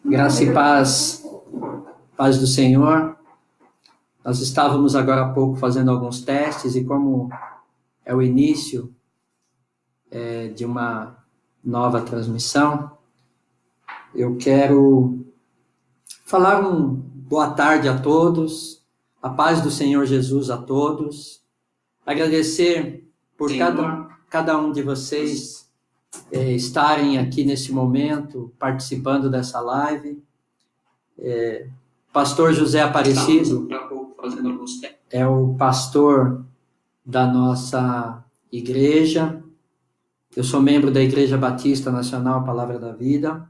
Graça e paz, paz do Senhor. Nós estávamos agora há pouco fazendo alguns testes e como é o início de uma nova transmissão, eu quero falar boa tarde a todos, a paz do Senhor Jesus a todos, agradecer por cada um de vocês estarem aqui nesse momento, participando dessa live. Pastor José Aparecido é o pastor da nossa igreja. Eu sou membro da Igreja Batista Nacional Palavra da Vida.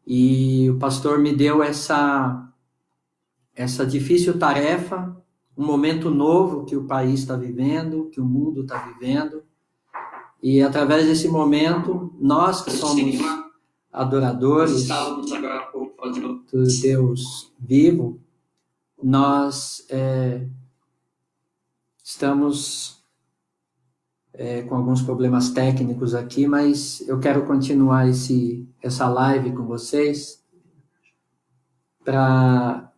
E o pastor me deu essa difícil tarefa, um momento novo que o país está vivendo, que o mundo está vivendo. E através desse momento, nós que somos adoradores do Deus vivo, nós estamos com alguns problemas técnicos aqui, mas eu quero continuar essa live com vocês para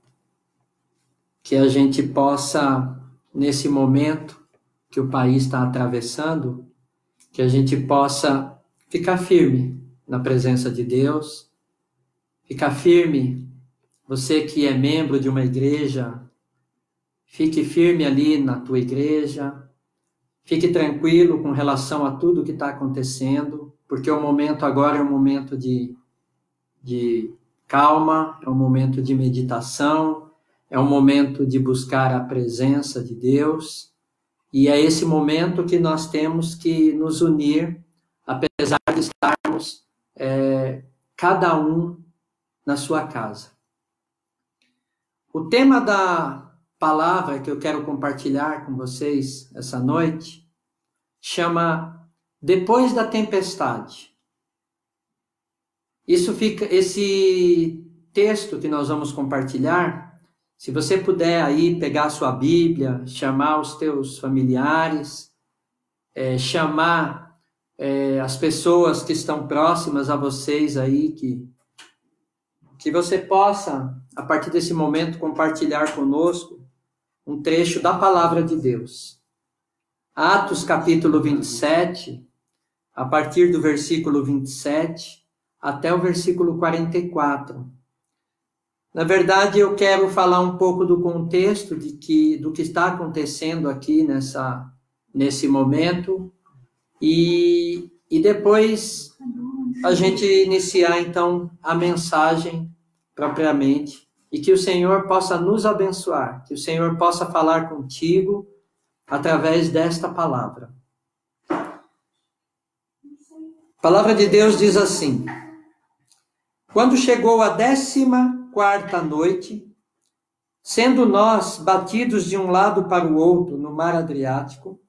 que a gente possa, nesse momento que o país está atravessando, que a gente possa ficar firme na presença de Deus, ficar firme. Você que é membro de uma igreja, fique firme ali na tua igreja, fique tranquilo com relação a tudo que está acontecendo, porque o momento agora é um momento de calma, é um momento de meditação, é um momento de buscar a presença de Deus, e é esse momento que nós temos que nos unir, apesar de estarmos cada um na sua casa. O tema da palavra que eu quero compartilhar com vocês essa noite chama Depois da Tempestade. Esse texto que nós vamos compartilhar, se você puder aí pegar a sua Bíblia, chamar os teus familiares, chamar as pessoas que estão próximas a vocês aí, que você possa, a partir desse momento, compartilhar conosco um trecho da Palavra de Deus. Atos capítulo 27, a partir do versículo 27 até o versículo 44. Na verdade, eu quero falar um pouco do contexto do que está acontecendo aqui nesse momento e depois a gente iniciar, então, a mensagem propriamente e que o Senhor possa nos abençoar, que o Senhor possa falar contigo através desta palavra. A palavra de Deus diz assim: Quando chegou a 14ª noite, sendo nós batidos de um lado para o outro no mar Adriático,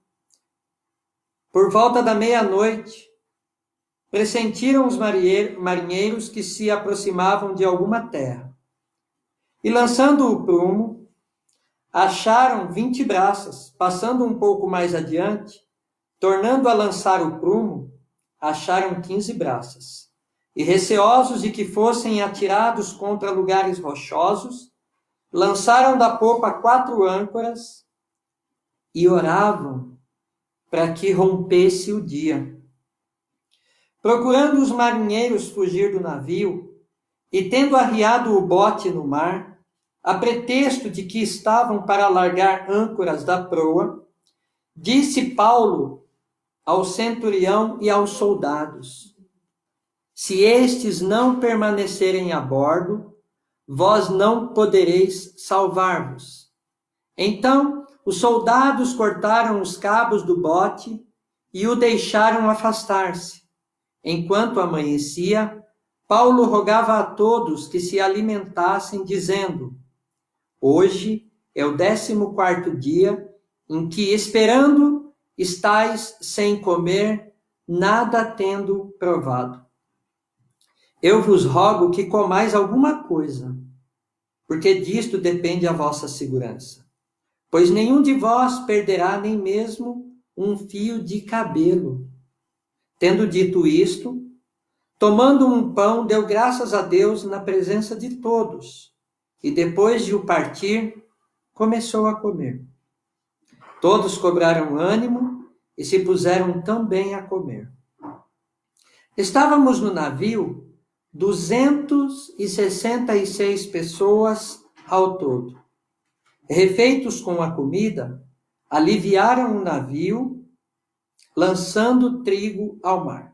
por volta da meia-noite, pressentiram os marinheiros que se aproximavam de alguma terra. E lançando o prumo, acharam 20 braças. Passando um pouco mais adiante, tornando a lançar o prumo, acharam 15 braças. E receosos de que fossem atirados contra lugares rochosos, lançaram da popa 4 âncoras e oravam para que rompesse o dia. Procurando os marinheiros fugir do navio, e tendo arriado o bote no mar, a pretexto de que estavam para largar âncoras da proa, disse Paulo ao centurião e aos soldados: Se estes não permanecerem a bordo, vós não podereis salvar-vos. Então os soldados cortaram os cabos do bote e o deixaram afastar-se. Enquanto amanhecia, Paulo rogava a todos que se alimentassem, dizendo: Hoje é o 14º dia em que, esperando, estais sem comer, nada tendo provado. Eu vos rogo que comais alguma coisa, porque disto depende a vossa segurança. Pois nenhum de vós perderá nem mesmo um fio de cabelo. Tendo dito isto, Tomando um pão, deu graças a Deus na presença de todos, e depois de o partir, começou a comer. Todos cobraram ânimo e se puseram também a comer. Estávamos no navio 266 pessoas ao todo. Refeitos com a comida, aliviaram o navio, lançando trigo ao mar.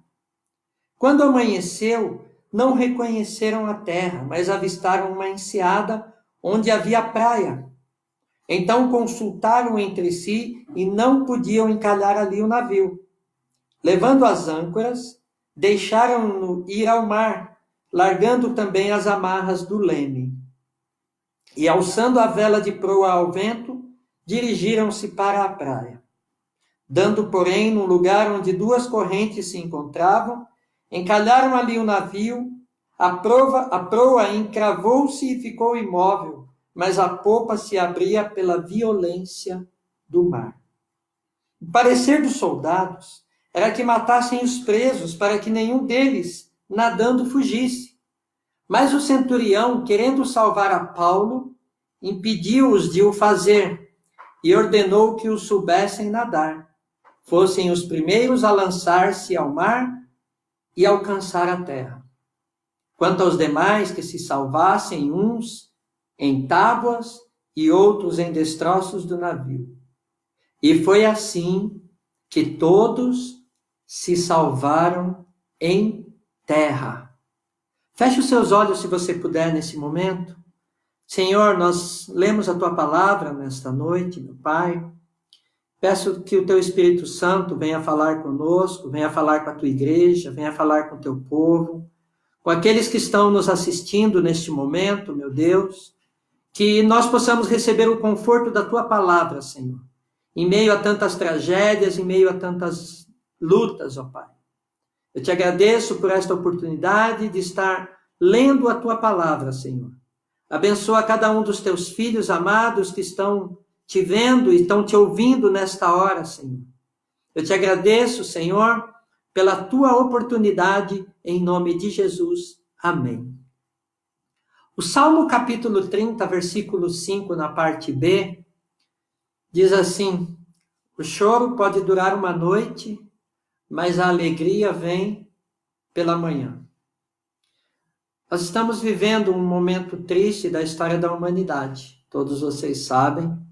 Quando amanheceu, não reconheceram a terra, mas avistaram uma enseada onde havia praia. Então consultaram entre si e não podiam encalhar ali o navio. Levando as âncoras, deixaram-no ir ao mar, largando também as amarras do leme. E alçando a vela de proa ao vento, dirigiram-se para a praia. Dando, porém, no lugar onde duas correntes se encontravam, encalharam ali o navio, a proa encravou-se e ficou imóvel, mas a popa se abria pela violência do mar. O parecer dos soldados era que matassem os presos para que nenhum deles, nadando, fugisse. Mas o centurião, querendo salvar a Paulo, impediu-os de o fazer e ordenou que os soubessem nadar, fossem os primeiros a lançar-se ao mar e alcançar a terra. Quanto aos demais, que se salvassem uns em tábuas e outros em destroços do navio. E foi assim que todos se salvaram em terra. Feche os seus olhos, se você puder, nesse momento. Senhor, nós lemos a Tua palavra nesta noite, meu Pai. Peço que o Teu Espírito Santo venha falar conosco, venha falar com a Tua igreja, venha falar com o Teu povo, com aqueles que estão nos assistindo neste momento, meu Deus, que nós possamos receber o conforto da Tua palavra, Senhor, em meio a tantas tragédias, em meio a tantas lutas, ó Pai. Eu te agradeço por esta oportunidade de estar lendo a Tua palavra, Senhor. Abençoa cada um dos Teus filhos amados que estão te vendo e estão te ouvindo nesta hora, Senhor. Eu te agradeço, Senhor, pela Tua oportunidade, em nome de Jesus. Amém. O Salmo capítulo 30, versículo 5, na parte B, diz assim: o choro pode durar uma noite, mas a alegria vem pela manhã. Nós estamos vivendo um momento triste da história da humanidade. Todos vocês sabem.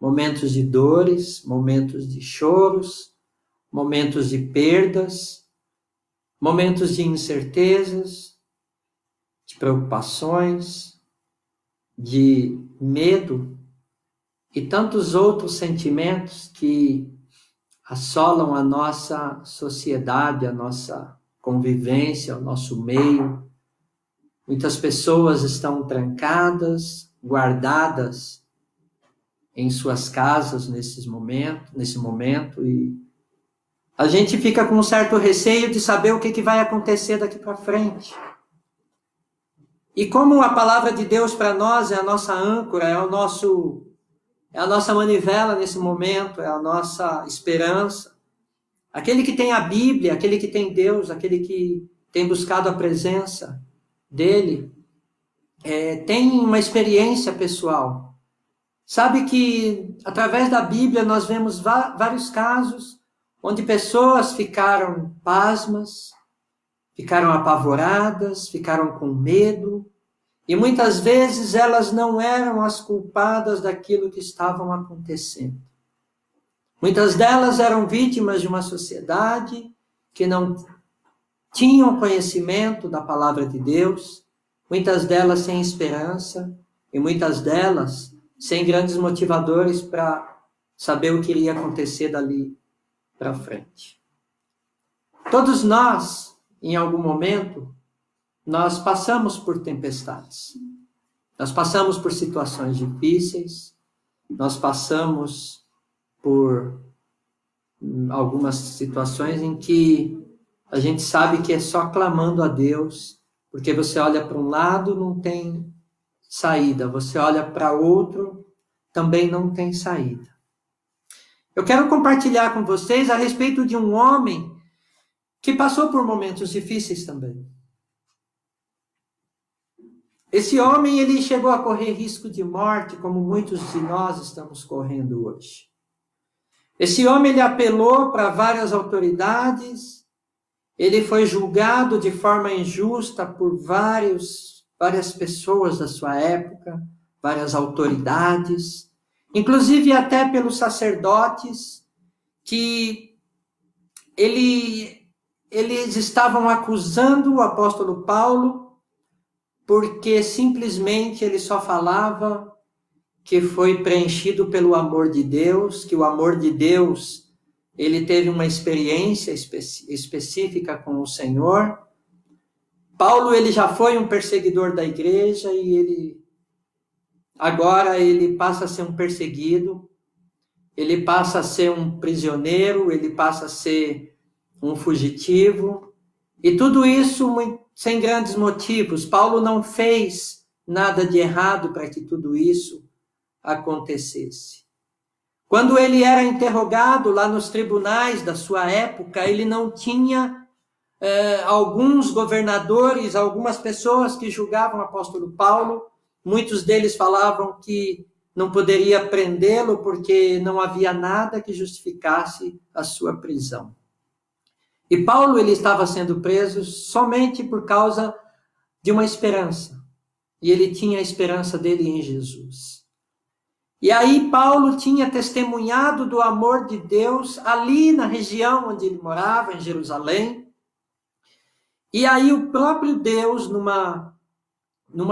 Momentos de dores, momentos de choros, momentos de perdas, momentos de incertezas, de preocupações, de medo e tantos outros sentimentos que assolam a nossa sociedade, a nossa convivência, o nosso meio. Muitas pessoas estão trancadas, guardadas em suas casas nesse momento, e a gente fica com um certo receio de saber o que vai acontecer daqui para frente. E como a palavra de Deus para nós é a nossa âncora, é a nossa manivela nesse momento, é a nossa esperança. Aquele que tem a Bíblia, aquele que tem Deus, aquele que tem buscado a presença dele, tem uma experiência pessoal. Sabe que através da Bíblia nós vemos vários casos onde pessoas ficaram pasmas, ficaram apavoradas, ficaram com medo, e muitas vezes elas não eram as culpadas daquilo que estavam acontecendo. Muitas delas eram vítimas de uma sociedade que não tinham conhecimento da palavra de Deus, muitas delas sem esperança, e muitas delas sem grandes motivadores para saber o que iria acontecer dali para frente. Todos nós, em algum momento, nós passamos por tempestades. Nós passamos por situações difíceis, nós passamos por algumas situações em que a gente sabe que é só clamando a Deus, porque você olha para um lado, não tem saída. Você olha para outro, também não tem saída. Eu quero compartilhar com vocês a respeito de um homem que passou por momentos difíceis também. Esse homem, ele chegou a correr risco de morte, como muitos de nós estamos correndo hoje. Esse homem, ele apelou para várias autoridades, ele foi julgado de forma injusta por várias pessoas da sua época, várias autoridades, inclusive até pelos sacerdotes, que eles estavam acusando o apóstolo Paulo porque simplesmente ele só falava que foi preenchido pelo amor de Deus, que o amor de Deus, ele teve uma experiência específica com o Senhor. Paulo, ele já foi um perseguidor da igreja e agora ele passa a ser um perseguido, ele passa a ser um prisioneiro, ele passa a ser um fugitivo, e tudo isso sem grandes motivos. Paulo não fez nada de errado para que tudo isso acontecesse. Quando ele era interrogado lá nos tribunais da sua época, ele não tinha alguns governadores, algumas pessoas que julgavam o apóstolo Paulo. Muitos deles falavam que não poderia prendê-lo porque não havia nada que justificasse a sua prisão. E Paulo, ele estava sendo preso somente por causa de uma esperança. E ele tinha a esperança dele em Jesus. E aí Paulo tinha testemunhado do amor de Deus ali na região onde ele morava, em Jerusalém. E aí o próprio Deus, numa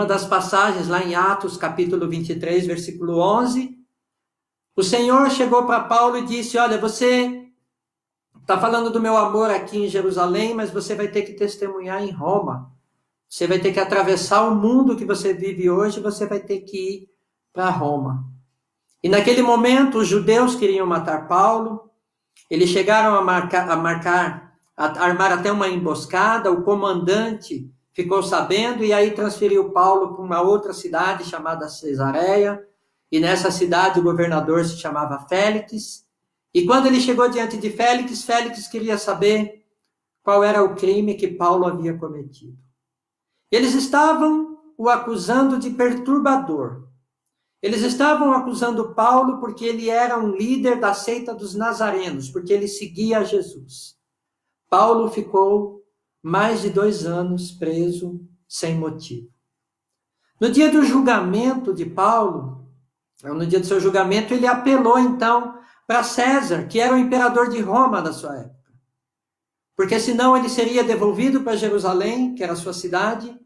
das passagens lá em Atos, capítulo 23, versículo 11, o Senhor chegou para Paulo e disse: olha, você está falando do meu amor aqui em Jerusalém, mas você vai ter que testemunhar em Roma. Você vai ter que atravessar o mundo que você vive hoje, você vai ter que ir para Roma. E naquele momento, os judeus queriam matar Paulo, eles chegaram a armar até uma emboscada, o comandante ficou sabendo e aí transferiu Paulo para uma outra cidade chamada Cesareia, e nessa cidade o governador se chamava Félix. E quando ele chegou diante de Félix, Félix queria saber qual era o crime que Paulo havia cometido. Eles estavam o acusando de perturbador. Eles estavam acusando Paulo porque ele era um líder da seita dos nazarenos, porque ele seguia a Jesus. Paulo ficou mais de 2 anos preso sem motivo. No dia do julgamento de Paulo, no dia do seu julgamento, ele apelou então para César, que era o imperador de Roma da sua época. Porque senão ele seria devolvido para Jerusalém, que era a sua cidade,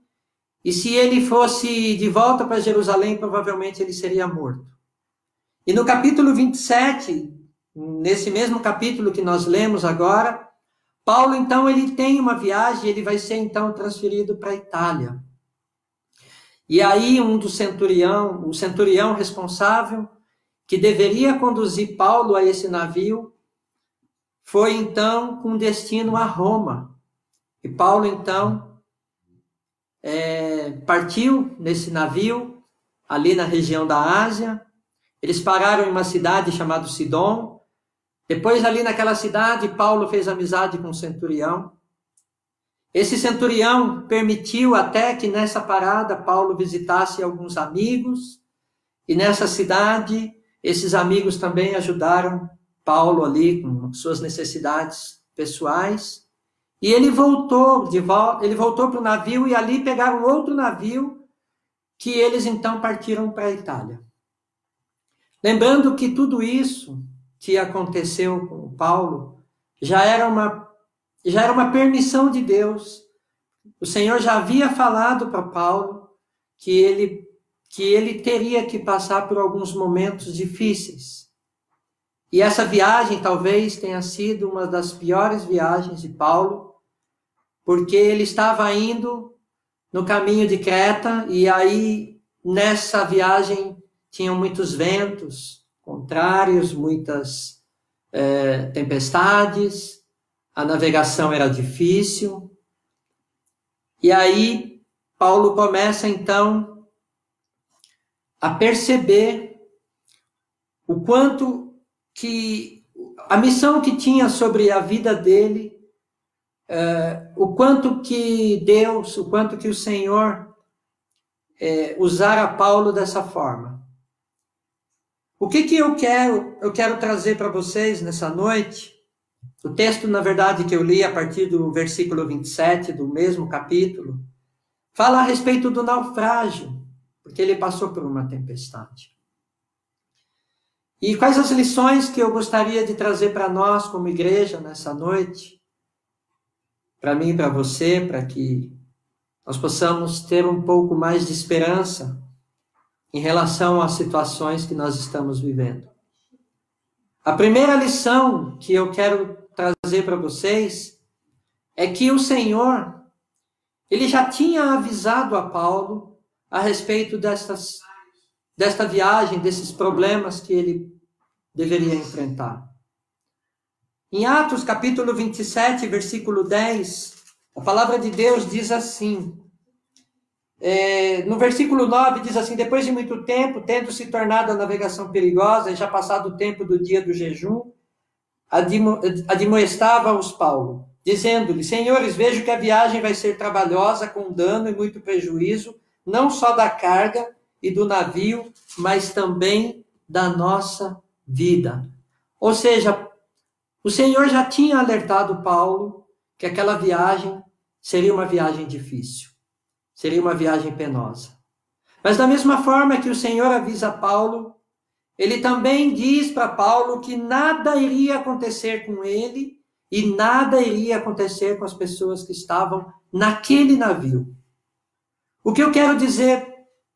e se ele fosse de volta para Jerusalém, provavelmente ele seria morto. E no capítulo 27, nesse mesmo capítulo que nós lemos agora, Paulo, então, ele tem uma viagem, ele vai ser, então, transferido para a Itália. E aí, o centurião responsável, que deveria conduzir Paulo a esse navio, foi, então, com destino a Roma. E Paulo, então, partiu nesse navio, ali na região da Ásia. Eles pararam em uma cidade chamada Sidom. Depois, ali naquela cidade, Paulo fez amizade com um centurião. Esse centurião permitiu até que nessa parada Paulo visitasse alguns amigos. E nessa cidade, esses amigos também ajudaram Paulo ali com suas necessidades pessoais. E ele voltou para o navio e ali pegaram outro navio que eles então partiram para a Itália. Lembrando que tudo isso que aconteceu com Paulo já era uma permissão de Deus. O Senhor já havia falado para Paulo que ele teria que passar por alguns momentos difíceis. E essa viagem talvez tenha sido uma das piores viagens de Paulo, porque ele estava indo no caminho de Creta e aí nessa viagem tinham muitos ventos contrários, muitas tempestades, a navegação era difícil. E aí Paulo começa então a perceber o quanto que a missão que tinha sobre a vida dele o quanto que Deus, o quanto que o Senhor usara Paulo dessa forma. O que eu quero trazer para vocês nessa noite? O texto, na verdade, que eu li a partir do versículo 27 do mesmo capítulo, fala a respeito do naufrágio, porque ele passou por uma tempestade. E quais as lições que eu gostaria de trazer para nós como igreja nessa noite? Para mim e para você, para que nós possamos ter um pouco mais de esperança em relação às situações que nós estamos vivendo. A primeira lição que eu quero trazer para vocês é que o Senhor, ele já tinha avisado a Paulo a respeito desta viagem, desses problemas que ele deveria enfrentar. Em Atos, capítulo 27, versículo 10, a palavra de Deus diz assim, no versículo 9 diz assim: depois de muito tempo, tendo se tornado a navegação perigosa, e já passado o tempo do dia do jejum, admoestava-os Paulo, dizendo-lhe: senhores, vejo que a viagem vai ser trabalhosa, com dano e muito prejuízo, não só da carga e do navio, mas também da nossa vida. Ou seja, o Senhor já tinha alertado Paulo que aquela viagem seria uma viagem difícil, seria uma viagem penosa. Mas da mesma forma que o Senhor avisa Paulo, ele também diz para Paulo que nada iria acontecer com ele e nada iria acontecer com as pessoas que estavam naquele navio. O que eu quero dizer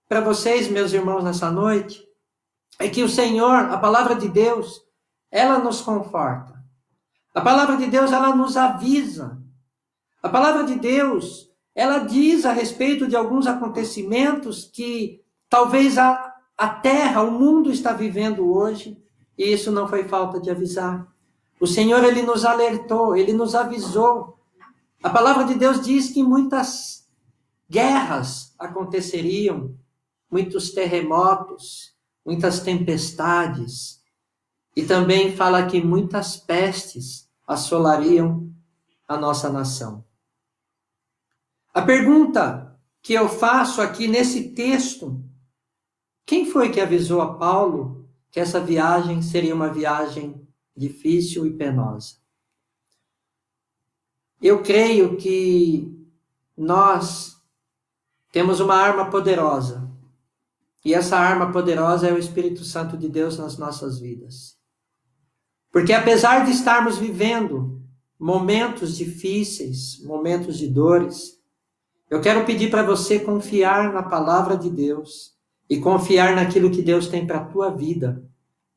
para vocês, meus irmãos, nessa noite, é que o Senhor, a palavra de Deus, ela nos conforta. A palavra de Deus, ela nos avisa. A palavra de Deus, ela diz a respeito de alguns acontecimentos que talvez a terra, o mundo está vivendo hoje, e isso não foi falta de avisar. O Senhor, ele nos alertou, ele nos avisou. A palavra de Deus diz que muitas guerras aconteceriam, muitos terremotos, muitas tempestades, e também fala que muitas pestes assolariam a nossa nação. A pergunta que eu faço aqui nesse texto: quem foi que avisou a Paulo que essa viagem seria uma viagem difícil e penosa? Eu creio que nós temos uma arma poderosa, e essa arma poderosa é o Espírito Santo de Deus nas nossas vidas. Porque apesar de estarmos vivendo momentos difíceis, momentos de dores, eu quero pedir para você confiar na palavra de Deus e confiar naquilo que Deus tem para a tua vida.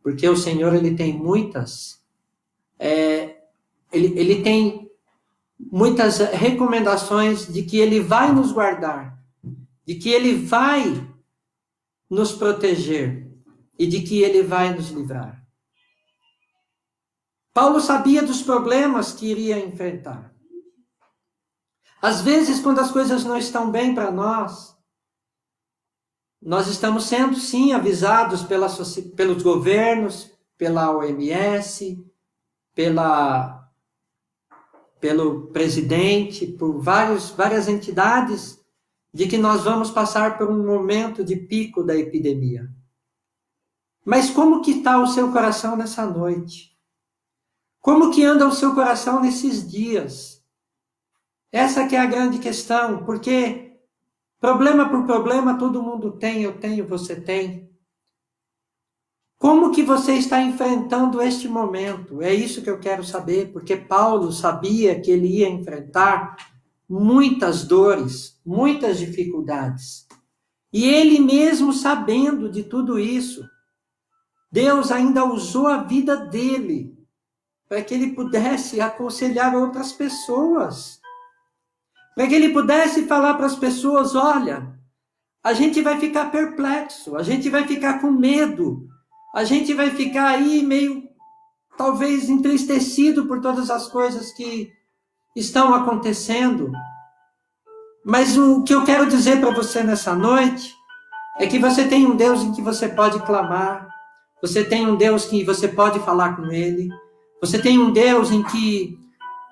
Porque o Senhor, ele tem ele tem muitas recomendações de que ele vai nos guardar, de que ele vai nos proteger e de que ele vai nos livrar. Paulo sabia dos problemas que iria enfrentar. Às vezes, quando as coisas não estão bem para nós estamos sendo, sim, avisados pelos governos, pela OMS, pelo presidente, por várias entidades, de que nós vamos passar por um momento de pico da epidemia. Mas como que está o seu coração nessa noite? Como que anda o seu coração nesses dias? Essa que é a grande questão, porque problema por problema todo mundo tem, eu tenho, você tem. Como que você está enfrentando este momento? É isso que eu quero saber, porque Paulo sabia que ele ia enfrentar muitas dores, muitas dificuldades. E ele mesmo sabendo de tudo isso, Deus ainda usou a vida dele para que ele pudesse aconselhar outras pessoas. Para que ele pudesse falar para as pessoas: olha, a gente vai ficar perplexo, a gente vai ficar com medo, a gente vai ficar aí meio, talvez, entristecido por todas as coisas que estão acontecendo. Mas o que eu quero dizer para você nessa noite é que você tem um Deus em que você pode clamar, você tem um Deus que você pode falar com ele, você tem um Deus em que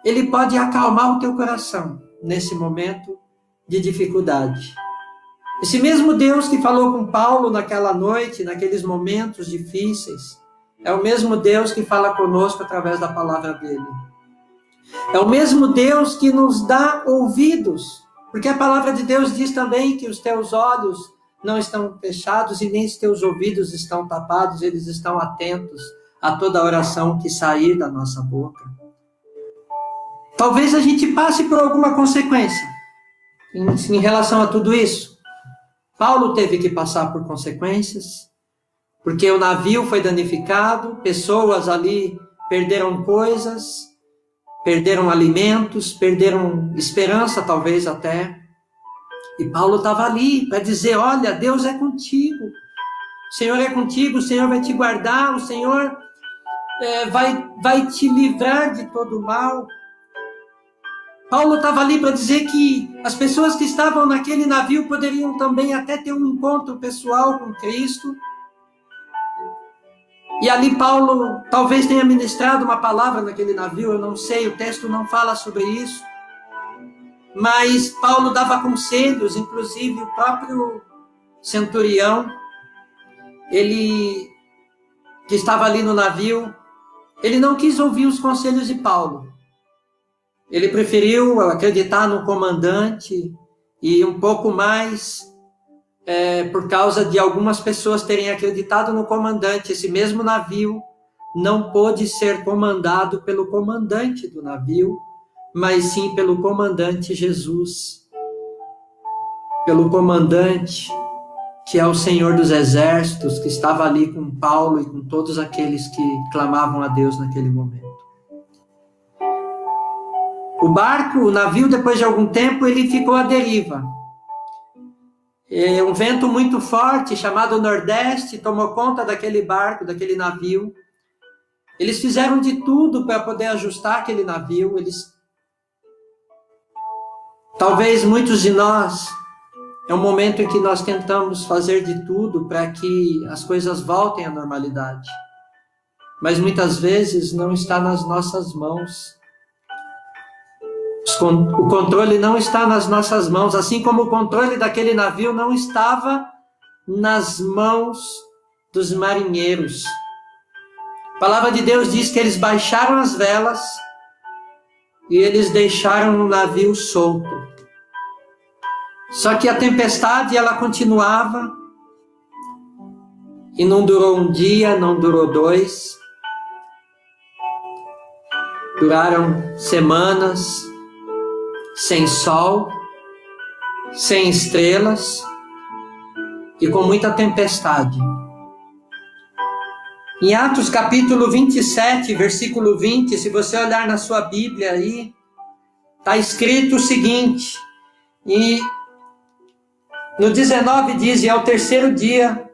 ele pode acalmar o teu coração nesse momento de dificuldade. Esse mesmo Deus que falou com Paulo naquela noite, naqueles momentos difíceis, é o mesmo Deus que fala conosco através da palavra dele. É o mesmo Deus que nos dá ouvidos, porque a palavra de Deus diz também que os teus olhos não estão fechados e nem os teus ouvidos estão tapados, eles estão atentos a toda oração que sair da nossa boca. Talvez a gente passe por alguma consequência em relação a tudo isso. Paulo teve que passar por consequências, porque o navio foi danificado, pessoas ali perderam coisas, perderam alimentos, perderam esperança talvez até. E Paulo estava ali para dizer, olha, Deus é contigo, o Senhor é contigo, o Senhor vai te guardar, o Senhor vai te livrar de todo o mal. Paulo estava ali para dizer que as pessoas que estavam naquele navio poderiam também até ter um encontro pessoal com Cristo. E ali Paulo talvez tenha ministrado uma palavra naquele navio, eu não sei, o texto não fala sobre isso. Mas Paulo dava conselhos, inclusive o próprio centurião, ele que estava ali no navio, ele não quis ouvir os conselhos de Paulo. Ele preferiu acreditar no comandante e um pouco mais por causa de algumas pessoas terem acreditado no comandante. Esse mesmo navio não pôde ser comandado pelo comandante do navio, mas sim pelo comandante Jesus. Pelo comandante que é o Senhor dos Exércitos, que estava ali com Paulo e com todos aqueles que clamavam a Deus naquele momento. O navio, depois de algum tempo, ele ficou à deriva. Um vento muito forte, chamado Nordeste, tomou conta daquele barco, daquele navio. Eles fizeram de tudo para poder ajustar aquele navio. Talvez muitos de nós, é um momento em que nós tentamos fazer de tudo para que as coisas voltem à normalidade. Mas muitas vezes não está nas nossas mãos. O controle não está nas nossas mãos, assim como o controle daquele navio não estava nas mãos dos marinheiros. A palavra de Deus diz que eles baixaram as velas e eles deixaram o navio solto. Só que a tempestade, ela continuava, e não durou um dia, não durou 2, duraram semanas, sem sol, sem estrelas e com muita tempestade. Em Atos capítulo 27, versículo 20, se você olhar na sua Bíblia aí, está escrito o seguinte, e no 19 diz, e ao terceiro dia,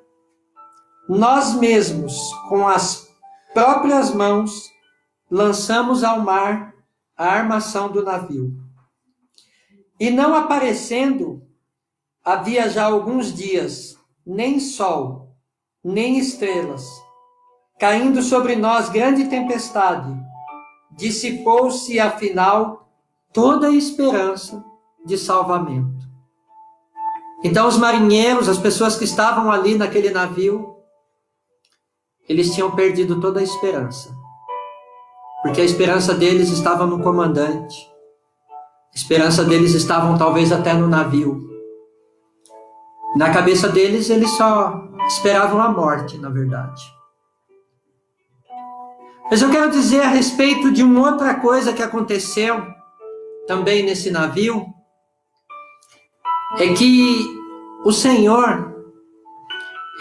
nós mesmos, com as próprias mãos, lançamos ao mar a armação do navio. E não aparecendo, havia já alguns dias, nem sol, nem estrelas, caindo sobre nós grande tempestade, dissipou-se afinal toda a esperança de salvamento. Então os marinheiros, as pessoas que estavam ali naquele navio, eles tinham perdido toda a esperança, porque a esperança deles estava no comandante. A esperança deles estavam talvez até no navio. Na cabeça deles, eles só esperavam a morte, na verdade. Mas eu quero dizer a respeito de uma outra coisa que aconteceu também nesse navio, é que o Senhor,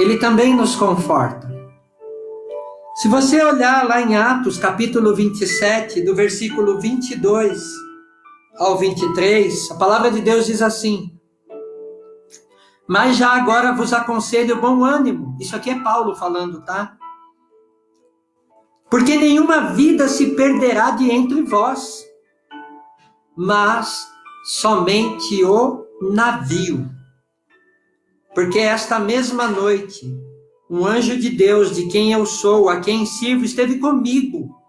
Ele também nos conforta. Se você olhar lá em Atos, capítulo 27, do versículo 22 ao 23, a palavra de Deus diz assim: mas já agora vos aconselho bom ânimo. Isso aqui é Paulo falando, tá? Porque nenhuma vida se perderá de entre vós, mas somente o navio. Porque esta mesma noite, um anjo de Deus, de quem eu sou, a quem sirvo, esteve comigo.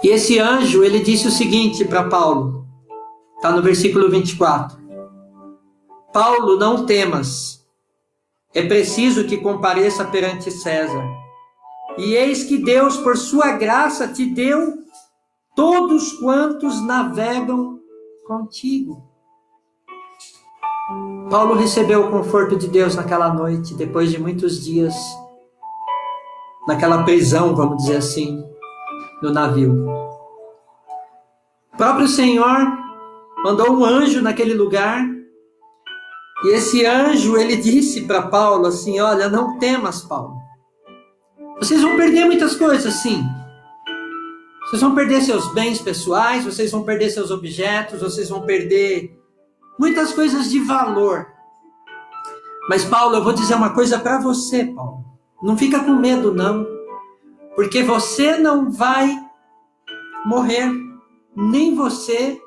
E esse anjo, ele disse o seguinte para Paulo, está no versículo 24. Paulo, não temas, é preciso que compareça perante César. E eis que Deus, por sua graça, te deu todos quantos navegam contigo. Paulo recebeu o conforto de Deus naquela noite, depois de muitos dias, naquela prisão, vamos dizer assim, no navio. O próprio Senhor mandou um anjo naquele lugar, e esse anjo, ele disse para Paulo assim, olha, não temas, Paulo. Vocês vão perder muitas coisas, sim. Vocês vão perder seus bens pessoais, vocês vão perder seus objetos, vocês vão perder muitas coisas de valor. Mas, Paulo, eu vou dizer uma coisa para você, Paulo. Não fica com medo, não. Porque você não vai morrer. Nem você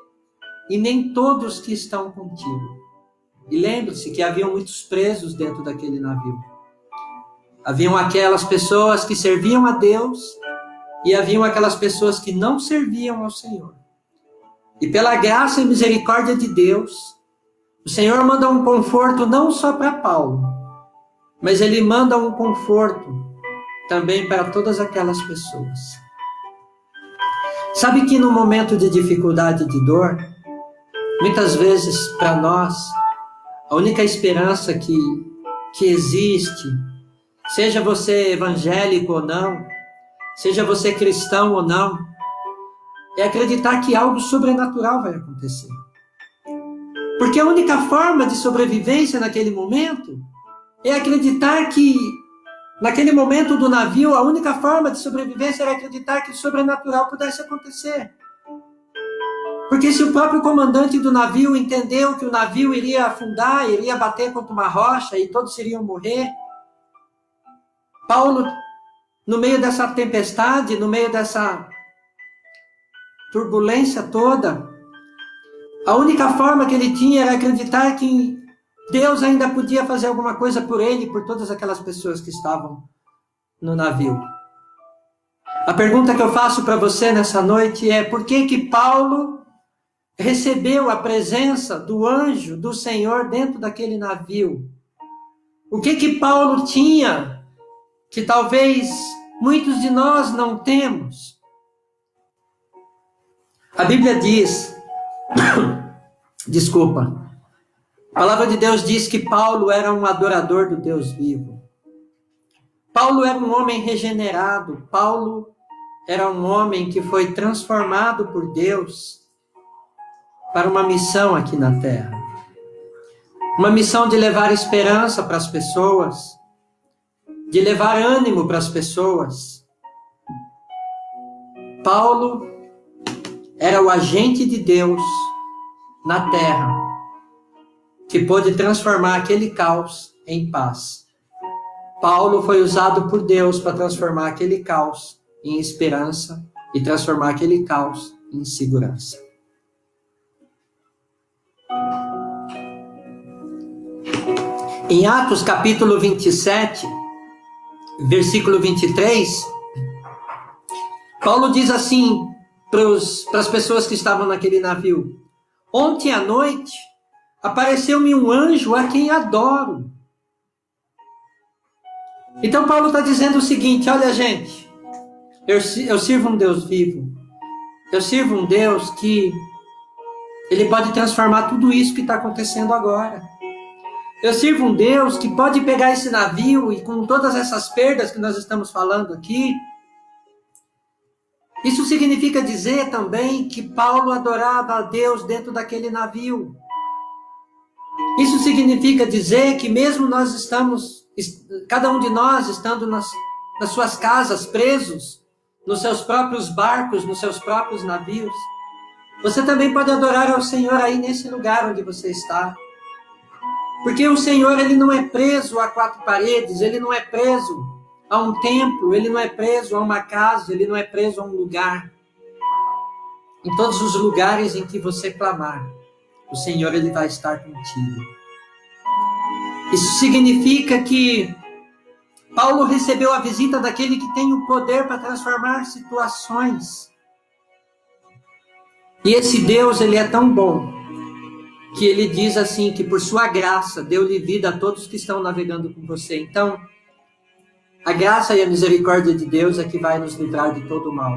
e nem todos que estão contigo. E lembre-se que haviam muitos presos dentro daquele navio. Haviam aquelas pessoas que serviam a Deus e haviam aquelas pessoas que não serviam ao Senhor. E pela graça e misericórdia de Deus, o Senhor manda um conforto não só para Paulo, mas Ele manda um conforto também para todas aquelas pessoas. Sabe que no momento de dificuldade e de dor, muitas vezes para nós, a única esperança que existe, seja você evangélico ou não, seja você cristão ou não, é acreditar que algo sobrenatural vai acontecer. Porque a única forma de sobrevivência naquele momento é acreditar que, naquele momento do navio, a única forma de sobrevivência era acreditar que o sobrenatural pudesse acontecer. Porque se o próprio comandante do navio entendeu que o navio iria afundar, iria bater contra uma rocha e todos iriam morrer, Paulo, no meio dessa tempestade, no meio dessa turbulência toda, a única forma que ele tinha era acreditar que Deus ainda podia fazer alguma coisa por ele e por todas aquelas pessoas que estavam no navio. A pergunta que eu faço para você nessa noite é: por que Paulo recebeu a presença do anjo do Senhor dentro daquele navio? O que Paulo tinha que talvez muitos de nós não temos? A Bíblia diz, desculpa, a palavra de Deus diz que Paulo era um adorador do Deus vivo. Paulo era um homem regenerado. Paulo era um homem que foi transformado por Deus para uma missão aqui na terra. Uma missão de levar esperança para as pessoas, de levar ânimo para as pessoas. Paulo era o agente de Deus na terra, que pôde transformar aquele caos em paz. Paulo foi usado por Deus para transformar aquele caos em esperança e transformar aquele caos em segurança. Em Atos capítulo 27, versículo 23, Paulo diz assim para as pessoas que estavam naquele navio: ontem à noite apareceu-me um anjo a quem adoro. Então Paulo está dizendo o seguinte: olha, gente, eu sirvo um Deus vivo. Eu sirvo um Deus que Ele pode transformar tudo isso que está acontecendo agora. Eu sirvo um Deus que pode pegar esse navio e, com todas essas perdas que nós estamos falando aqui, isso significa dizer também que Paulo adorava a Deus dentro daquele navio. Isso significa dizer que mesmo cada um de nós estando nas suas casas, presos, nos seus próprios barcos, nos seus próprios navios, você também pode adorar ao Senhor aí nesse lugar onde você está. Porque o Senhor, Ele não é preso a quatro paredes, Ele não é preso a um templo, Ele não é preso a uma casa, Ele não é preso a um lugar. Em todos os lugares em que você clamar, o Senhor, Ele vai estar contigo. Isso significa que Paulo recebeu a visita daquele que tem o poder para transformar situações. E esse Deus, ele é tão bom, que ele diz assim, que por sua graça, deu-lhe vida a todos que estão navegando com você. Então, a graça e a misericórdia de Deus é que vai nos livrar de todo o mal.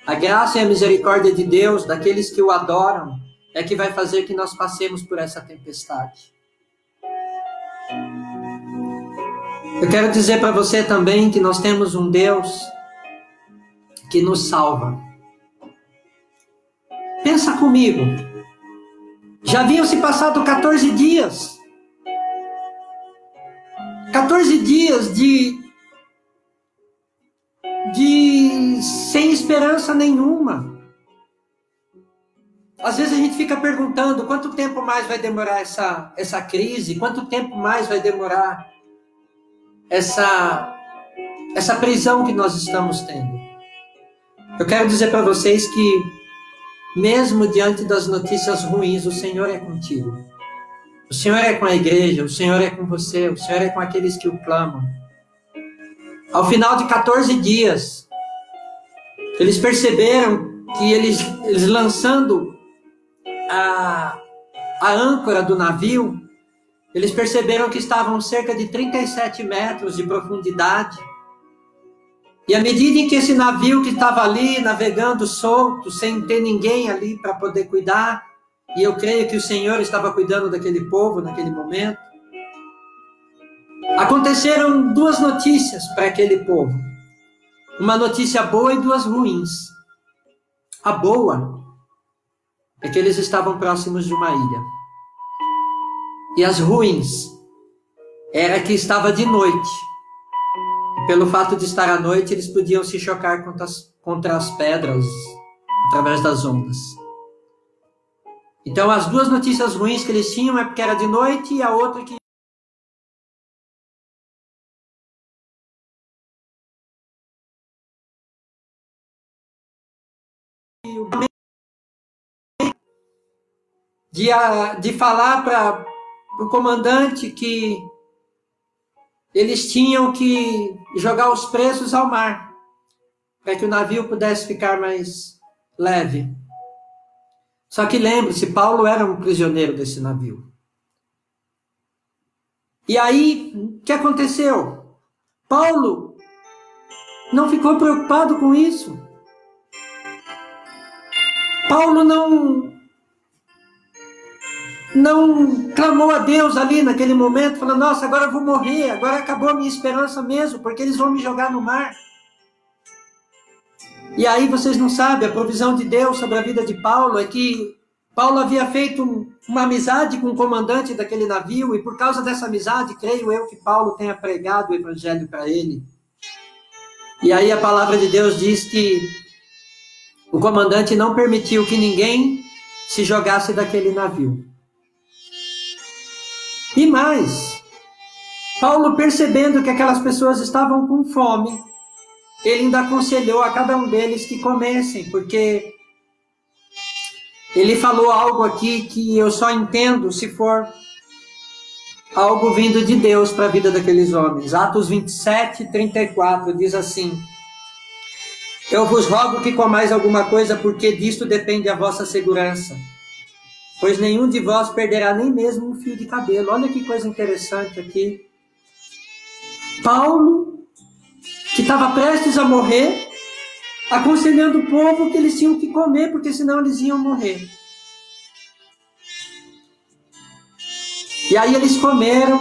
A graça e a misericórdia de Deus, daqueles que o adoram, é que vai fazer que nós passemos por essa tempestade. Eu quero dizer para você também que nós temos um Deus que nos salva. Pensa comigo. Já haviam se passado 14 dias. 14 dias de sem esperança nenhuma. Às vezes a gente fica perguntando quanto tempo mais vai demorar essa crise, quanto tempo mais vai demorar essa prisão que nós estamos tendo. Eu quero dizer para vocês que mesmo diante das notícias ruins, o Senhor é contigo. O Senhor é com a igreja, o Senhor é com você, o Senhor é com aqueles que o clamam. Ao final de 14 dias, eles perceberam que eles lançando a âncora do navio, eles perceberam que estavam cerca de 37 metros de profundidade. E à medida em que esse navio que estava ali navegando solto, sem ter ninguém ali para poder cuidar, e eu creio que o Senhor estava cuidando daquele povo naquele momento, aconteceram duas notícias para aquele povo. Uma notícia boa e duas ruins. A boa é que eles estavam próximos de uma ilha. E as ruins era que estava de noite. E pelo fato de estar à noite, eles podiam se chocar contra as pedras através das ondas. Então as duas notícias ruins que eles tinham é porque era de noite, e a outra que de falar para o comandante que eles tinham que jogar os presos ao mar, para que o navio pudesse ficar mais leve. Só que lembre-se, Paulo era um prisioneiro desse navio. E aí, o que aconteceu? Paulo não ficou preocupado com isso. Paulo não clamou a Deus ali naquele momento, falando, nossa, agora eu vou morrer, agora acabou a minha esperança mesmo, porque eles vão me jogar no mar. E aí vocês não sabem, a provisão de Deus sobre a vida de Paulo é que Paulo havia feito uma amizade com o comandante daquele navio, e por causa dessa amizade, creio eu que Paulo tenha pregado o evangelho para ele. E aí a palavra de Deus diz que o comandante não permitiu que ninguém se jogasse daquele navio. E mais, Paulo, percebendo que aquelas pessoas estavam com fome, ele ainda aconselhou a cada um deles que comessem, porque ele falou algo aqui que eu só entendo se for algo vindo de Deus para a vida daqueles homens. Atos 27, 34 diz assim: eu vos rogo que comais alguma coisa, porque disto depende a vossa segurança. Pois nenhum de vós perderá nem mesmo um fio de cabelo. Olha que coisa interessante aqui. Paulo, que estava prestes a morrer, aconselhando o povo que eles tinham que comer, porque senão eles iam morrer. E aí eles comeram,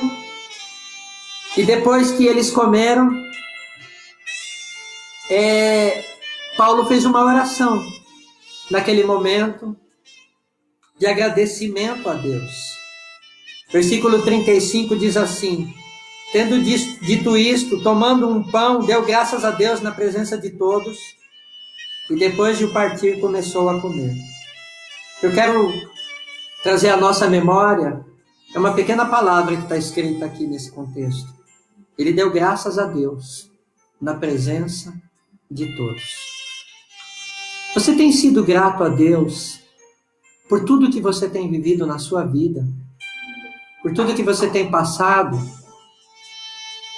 e depois que eles comeram, Paulo fez uma oração naquele momento de agradecimento a Deus. Versículo 35 diz assim: tendo dito isto, tomando um pão, deu graças a Deus na presença de todos, e depois de o partir começou a comer. Eu quero trazer à nossa memória uma pequena palavra que está escrita aqui nesse contexto. Ele deu graças a Deus na presença de todos. Você tem sido grato a Deus por tudo que você tem vivido na sua vida, por tudo que você tem passado,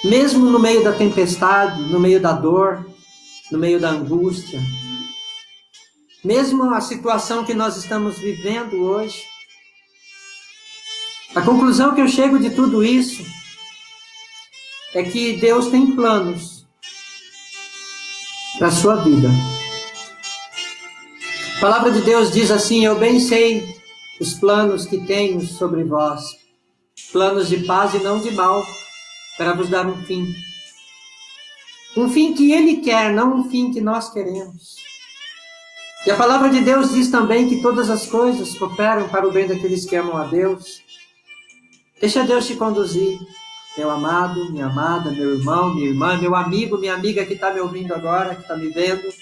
mesmo no meio da tempestade, no meio da dor, no meio da angústia? mesmo a situação que nós estamos vivendo hoje. A conclusão que eu chego de tudo isso é que Deus tem planos para a sua vida. A palavra de Deus diz assim: eu bem sei os planos que tenho sobre vós, planos de paz e não de mal, para vos dar um fim. Um fim que Ele quer, não um fim que nós queremos. E a palavra de Deus diz também que todas as coisas cooperam para o bem daqueles que amam a Deus. Deixa Deus te conduzir, meu amado, minha amada, meu irmão, minha irmã, meu amigo, minha amiga que está me ouvindo agora, que está me vendo.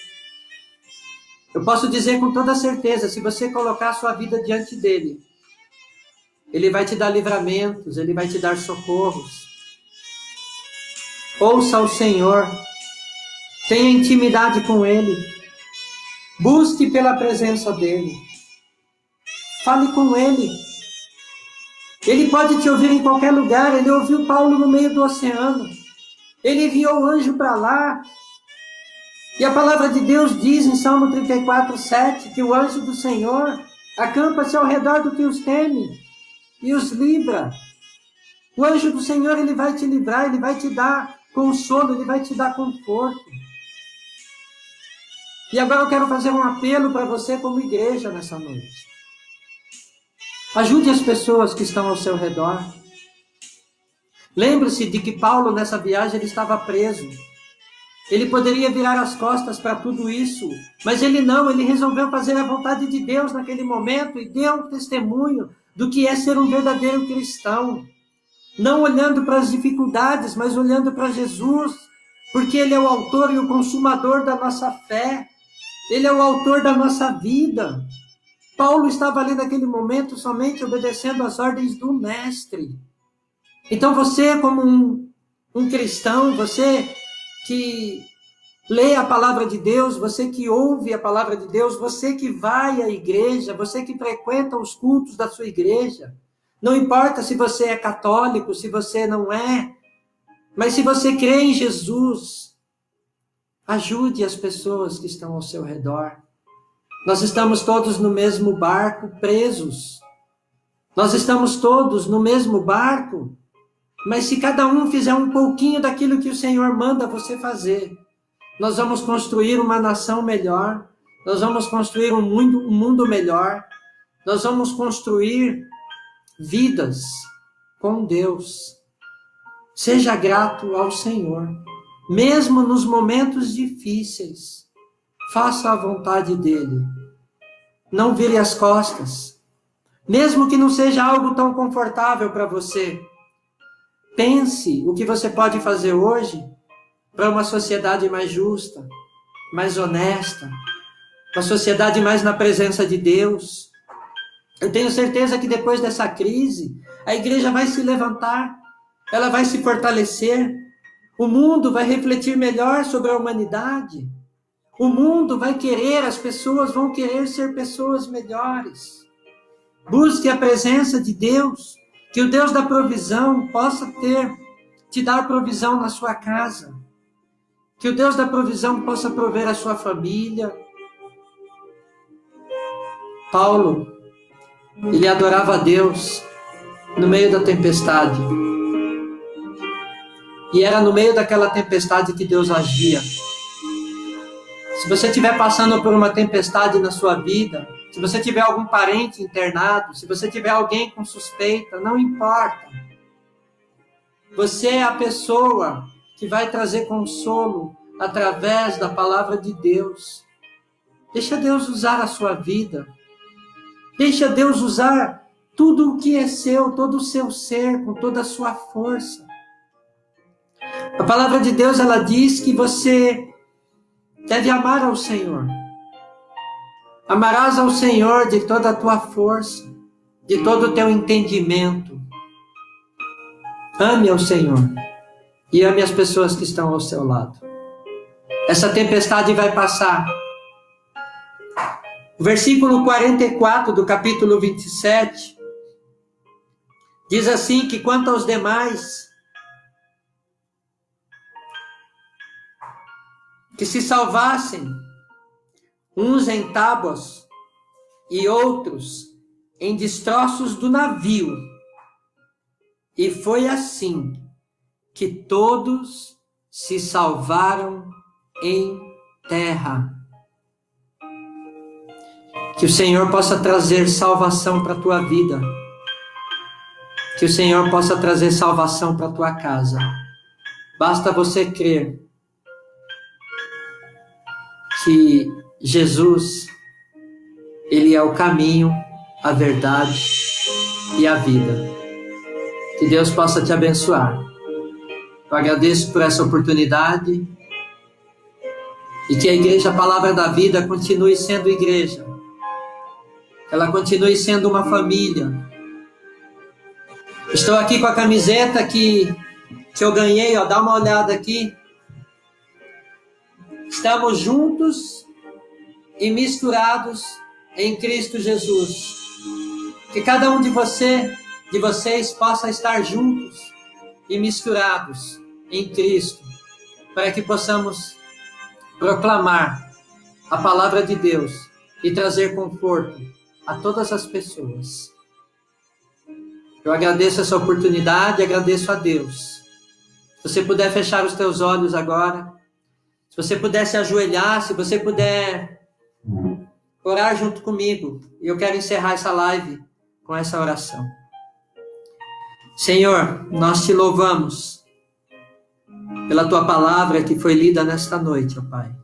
Eu posso dizer com toda certeza, se você colocar a sua vida diante dele, ele vai te dar livramentos, ele vai te dar socorros. Ouça o Senhor, tenha intimidade com ele, busque pela presença dele, fale com ele. Ele pode te ouvir em qualquer lugar. Ele ouviu Paulo no meio do oceano, ele enviou o anjo para lá. E a palavra de Deus diz em Salmo 34:7 que o anjo do Senhor acampa-se ao redor do que os teme e os livra. O anjo do Senhor, ele vai te livrar, ele vai te dar consolo, ele vai te dar conforto. E agora eu quero fazer um apelo para você como igreja nessa noite. Ajude as pessoas que estão ao seu redor. Lembre-se de que Paulo, nessa viagem, ele estava preso. Ele poderia virar as costas para tudo isso, mas ele não, ele resolveu fazer a vontade de Deus naquele momento e deu um testemunho do que é ser um verdadeiro cristão. Não olhando para as dificuldades, mas olhando para Jesus, porque Ele é o autor e o consumador da nossa fé. Ele é o autor da nossa vida. Paulo estava ali naquele momento somente obedecendo às ordens do Mestre. Então você, como um cristão, você que lê a palavra de Deus, você que ouve a palavra de Deus, você que vai à igreja, você que frequenta os cultos da sua igreja, não importa se você é católico, se você não é, mas se você crê em Jesus, ajude as pessoas que estão ao seu redor. Nós estamos todos no mesmo barco, presos. Nós estamos todos no mesmo barco, mas se cada um fizer um pouquinho daquilo que o Senhor manda você fazer, nós vamos construir uma nação melhor, nós vamos construir um mundo melhor, nós vamos construir vidas com Deus. Seja grato ao Senhor, mesmo nos momentos difíceis. Faça a vontade dele. Não vire as costas, mesmo que não seja algo tão confortável para você. Pense o que você pode fazer hoje para uma sociedade mais justa, mais honesta, uma sociedade mais na presença de Deus. Eu tenho certeza que depois dessa crise, a igreja vai se levantar, ela vai se fortalecer, o mundo vai refletir melhor sobre a humanidade, o mundo vai querer, as pessoas vão querer ser pessoas melhores. Busque a presença de Deus, que o Deus da provisão possa te dar provisão na sua casa, que o Deus da provisão possa prover a sua família. Paulo, ele adorava a Deus no meio da tempestade. E era no meio daquela tempestade que Deus agia. Se você estiver passando por uma tempestade na sua vida, se você tiver algum parente internado, se você tiver alguém com suspeita, não importa. Você é a pessoa que vai trazer consolo através da palavra de Deus. Deixa Deus usar a sua vida. Deixa Deus usar tudo o que é seu, todo o seu ser, com toda a sua força. A palavra de Deus, ela diz que você deve amar ao Senhor. Amarás ao Senhor de toda a tua força, de todo o teu entendimento. Ame ao Senhor e ame as pessoas que estão ao seu lado. Essa tempestade vai passar. O versículo 44 do capítulo 27 diz assim, que quanto aos demais que se salvassem, uns em tábuas e outros em destroços do navio. E foi assim que todos se salvaram em terra. Que o Senhor possa trazer salvação para a tua vida. Que o Senhor possa trazer salvação para a tua casa. Basta você crer que Jesus, Ele é o caminho, a verdade e a vida. Que Deus possa te abençoar. Eu agradeço por essa oportunidade e que a Igreja Palavra da Vida continue sendo igreja. Ela continue sendo uma família. Estou aqui com a camiseta que eu ganhei, ó, dá uma olhada aqui. Estamos juntos e misturados em Cristo Jesus. Que cada um de vocês possa estar juntos e misturados em Cristo, para que possamos proclamar a palavra de Deus e trazer conforto a todas as pessoas. Eu agradeço essa oportunidade, agradeço a Deus. Se você puder fechar os teus olhos agora, se você puder se ajoelhar, se você puder orar junto comigo, eu quero encerrar essa live com essa oração. Senhor, nós te louvamos pela tua palavra que foi lida nesta noite, ó Pai.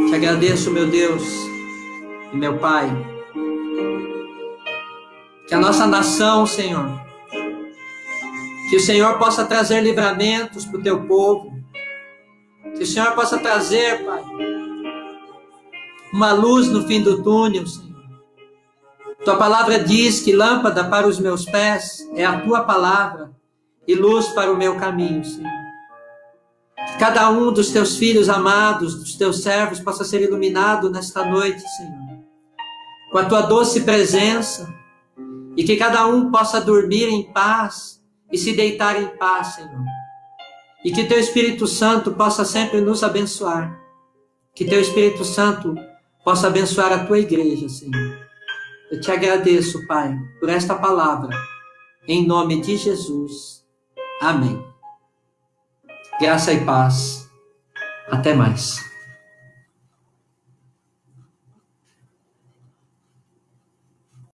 Te agradeço, meu Deus e meu Pai, que a nossa nação, Senhor, que o Senhor possa trazer livramentos para o teu povo, que o Senhor possa trazer, Pai, uma luz no fim do túnel, Senhor. Tua palavra diz que lâmpada para os meus pés é a tua palavra e luz para o meu caminho, Senhor. Que cada um dos teus filhos amados, dos teus servos, possa ser iluminado nesta noite, Senhor, com a tua doce presença, e que cada um possa dormir em paz e se deitar em paz, Senhor. E que teu Espírito Santo possa sempre nos abençoar. Que teu Espírito Santo possa abençoar a tua igreja, Senhor. Eu te agradeço, Pai, por esta palavra. Em nome de Jesus. Amém. Graça e paz. Até mais.